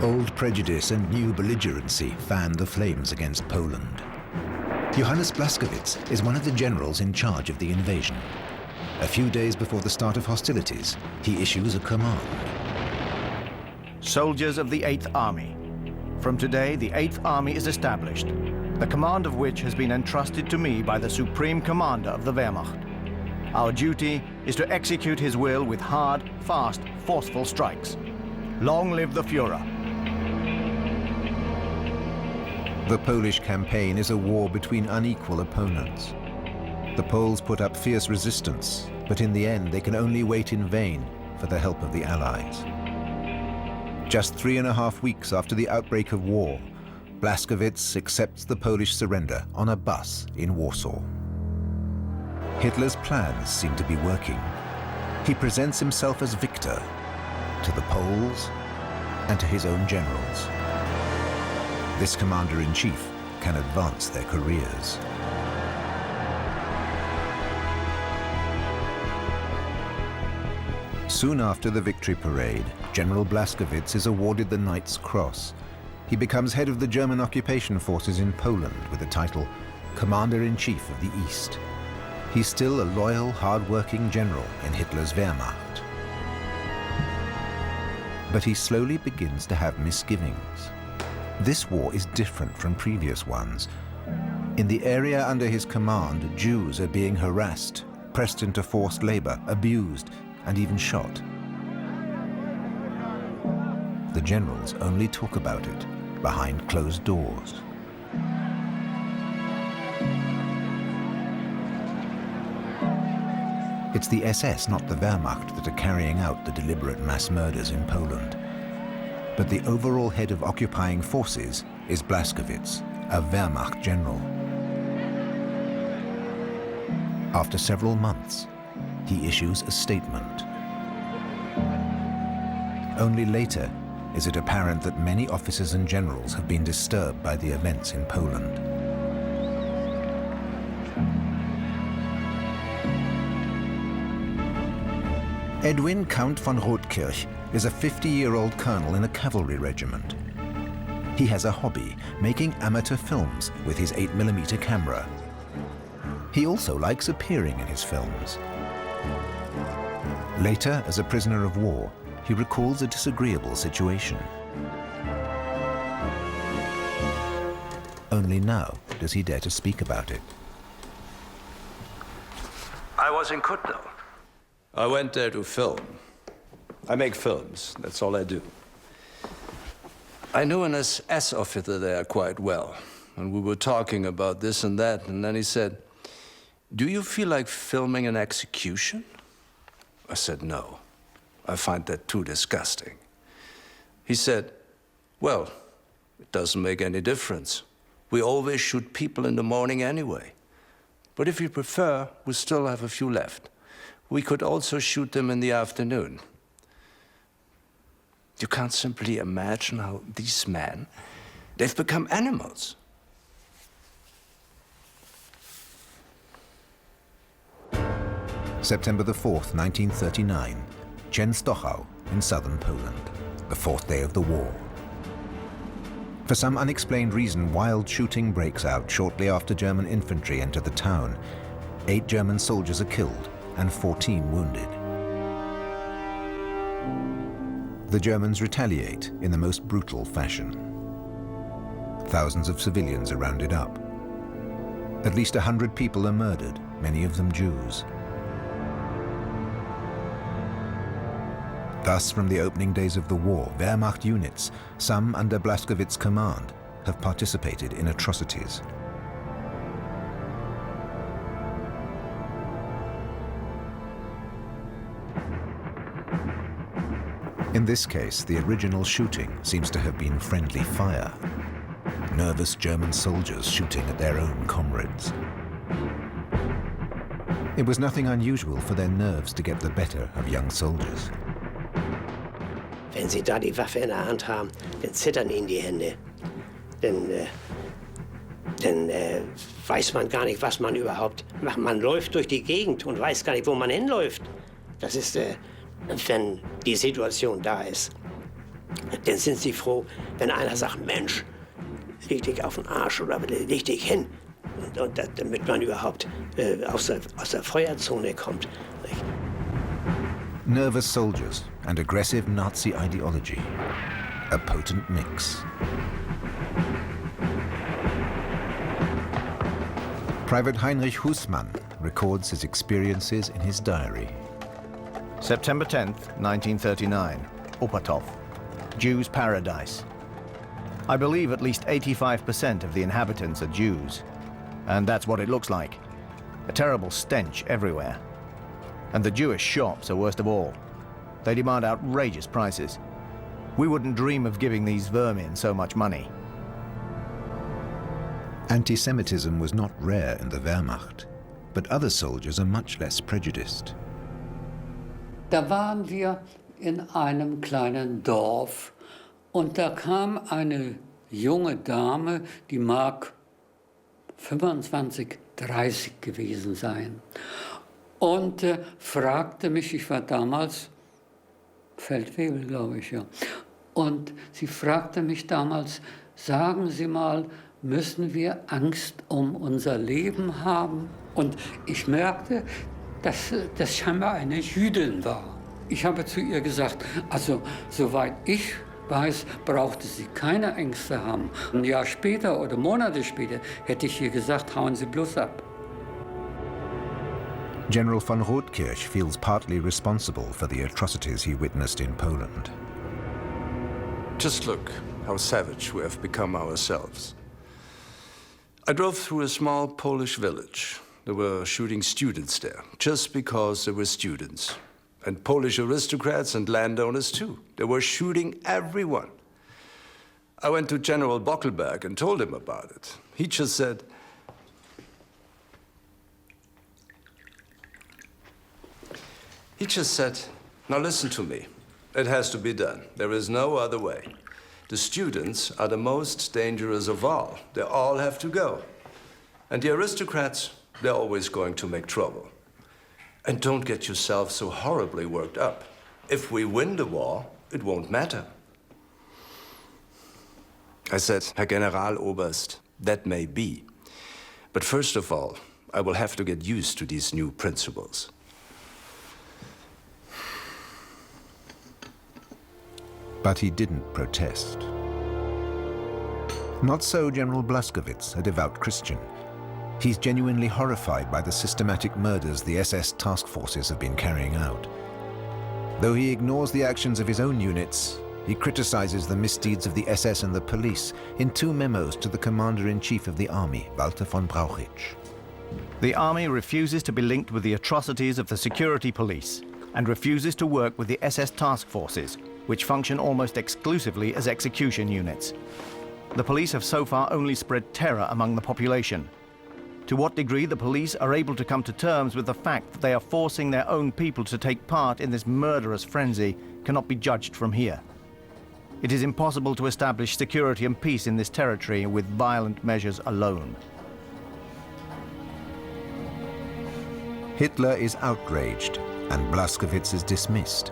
Old prejudice and new belligerency fanned the flames against Poland. Johannes Blaskowitz is one of the generals in charge of the invasion. A few days before the start of hostilities, he issues a command. Soldiers of the 8th Army. From today, the 8th Army is established, the command of which has been entrusted to me by the Supreme Commander of the Wehrmacht. Our duty is to execute his will with hard, fast, forceful strikes. Long live the Führer. The Polish campaign is a war between unequal opponents. The Poles put up fierce resistance, but in the end they can only wait in vain for the help of the Allies. Just 3.5 weeks after the outbreak of war, Blaskowitz accepts the Polish surrender on a bus in Warsaw. Hitler's plans seem to be working. He presents himself as victor to the Poles and to his own generals. This commander-in-chief can advance their careers. Soon after the victory parade, General Blaskowitz is awarded the Knight's Cross. He becomes head of the German occupation forces in Poland with the title Commander-in-Chief of the East. He's still a loyal, hard-working general in Hitler's Wehrmacht. But he slowly begins to have misgivings. This war is different from previous ones. In the area under his command, Jews are being harassed, pressed into forced labor, abused, and even shot. The generals only talk about it behind closed doors. It's the SS, not the Wehrmacht, that are carrying out the deliberate mass murders in Poland. But the overall head of occupying forces is Blaskowitz, a Wehrmacht general. After several months, he issues a statement. Only later is it apparent that many officers and generals have been disturbed by the events in Poland. Edwin Count von Rotkirch is a 50-year-old colonel in a cavalry regiment. He has a hobby, making amateur films with his 8mm camera. He also likes appearing in his films. Later, as a prisoner of war, he recalls a disagreeable situation. Only now does he dare to speak about it. I was in Kutno. I went there to film. I make films, that's all I do. I knew an SS officer there quite well, and we were talking about this and that, and then he said, "Do you feel like filming an execution?" I said, "No. I find that too disgusting." He said, "Well, it doesn't make any difference. We always shoot people in the morning anyway. But if you prefer, we still have a few left. We could also shoot them in the afternoon." You can't simply imagine how these men, they've become animals. September the 4th, 1939, Częstochow in southern Poland, the 4th day of the war. For some unexplained reason, wild shooting breaks out shortly after German infantry enter the town. 8 German soldiers are killed and 14 wounded. The Germans retaliate in the most brutal fashion. Thousands of civilians are rounded up. At least 100 people are murdered, many of them Jews. Thus, from the opening days of the war, Wehrmacht units, some under Blaskowitz's command, have participated in atrocities. In this case, the original shooting seems to have been friendly fire. Nervous German soldiers shooting at their own comrades. It was nothing unusual for their nerves to get the better of young soldiers. Wenn Sie da die Waffe in der Hand haben, dann zittern Ihnen die Hände. Dann weiß man gar nicht, was man überhaupt macht. Man läuft durch die Gegend und weiß gar nicht, wo man hinläuft. Das ist, wenn die Situation da ist. Dann sind sie froh, wenn einer sagt, Mensch, leg dich auf den Arsch oder leg dich hin. Und damit man überhaupt aus der Feuerzone kommt. Nicht? Nervous soldiers and aggressive Nazi ideology. A potent mix. Private Heinrich Hussmann records his experiences in his diary. September 10th, 1939, Opatov, Jews' paradise. I believe at least 85% of the inhabitants are Jews. And that's what it looks like. A terrible stench everywhere. And the Jewish shops are worst of all. They demand outrageous prices. We wouldn't dream of giving these vermin so much money. Anti-Semitism was not rare in the Wehrmacht, but other soldiers are much less prejudiced. Da waren wir in einem kleinen Dorf und da kam eine junge Dame, die mag 25, 30 gewesen sein. Und fragte mich, ich war damals Feldwebel, glaube ich, ja. Und sie fragte mich damals, sagen Sie mal, müssen wir Angst um unser Leben haben? Und ich merkte, dass das scheinbar eine Jüdin war. Ich habe zu ihr gesagt, also soweit ich weiß, brauchte sie keine Ängste haben. Ein Jahr später oder Monate später hätte ich ihr gesagt, hauen Sie bloß ab. General von Rotkirch feels partly responsible for the atrocities he witnessed in Poland. Just look how savage we have become ourselves. I drove through a small Polish village. They were shooting students there, just because they were students. And Polish aristocrats and landowners too. They were shooting everyone. I went to General Bockelberg and told him about it. He just said, now listen to me. It has to be done. There is no other way. The students are the most dangerous of all. They all have to go. And the aristocrats, they're always going to make trouble. And don't get yourself so horribly worked up. If we win the war, it won't matter. I said, Herr Generaloberst, that may be. But first of all, I will have to get used to these new principles. But he didn't protest. Not so General Blaskowitz, a devout Christian. He's genuinely horrified by the systematic murders the SS task forces have been carrying out. Though he ignores the actions of his own units, he criticizes the misdeeds of the SS and the police in 2 memos to the Commander-in-Chief of the Army, Walter von Brauchitsch. The Army refuses to be linked with the atrocities of the security police and refuses to work with the SS task forces, which function almost exclusively as execution units. The police have so far only spread terror among the population. To what degree the police are able to come to terms with the fact that they are forcing their own people to take part in this murderous frenzy cannot be judged from here. It is impossible to establish security and peace in this territory with violent measures alone. Hitler is outraged and Blaskowitz is dismissed.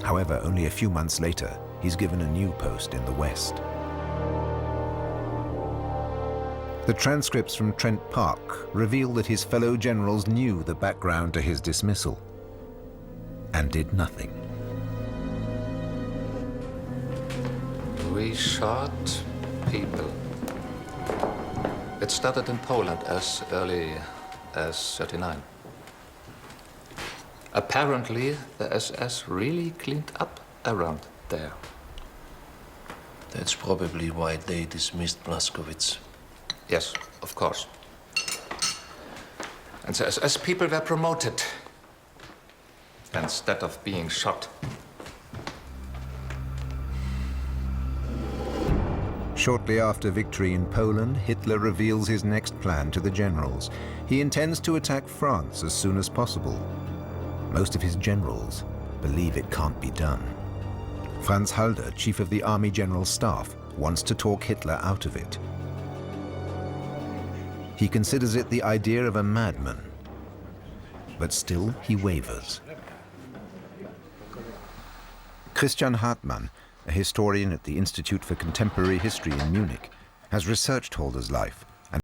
However, only a few months later, he's given a new post in the West. The transcripts from Trent Park reveal that his fellow generals knew the background to his dismissal and did nothing. We shot people. It started in Poland as early as '39. Apparently, the SS really cleaned up around there. That's probably why they dismissed Blaskowitz. Yes, of course. And the SS people were promoted instead of being shot. Shortly after victory in Poland, Hitler reveals his next plan to the generals. He intends to attack France as soon as possible. Most of his generals believe it can't be done. Franz Halder, chief of the Army General Staff, wants to talk Hitler out of it. He considers it the idea of a madman, but still he wavers. Christian Hartmann, a historian at the Institute for Contemporary History in Munich, has researched Holder's life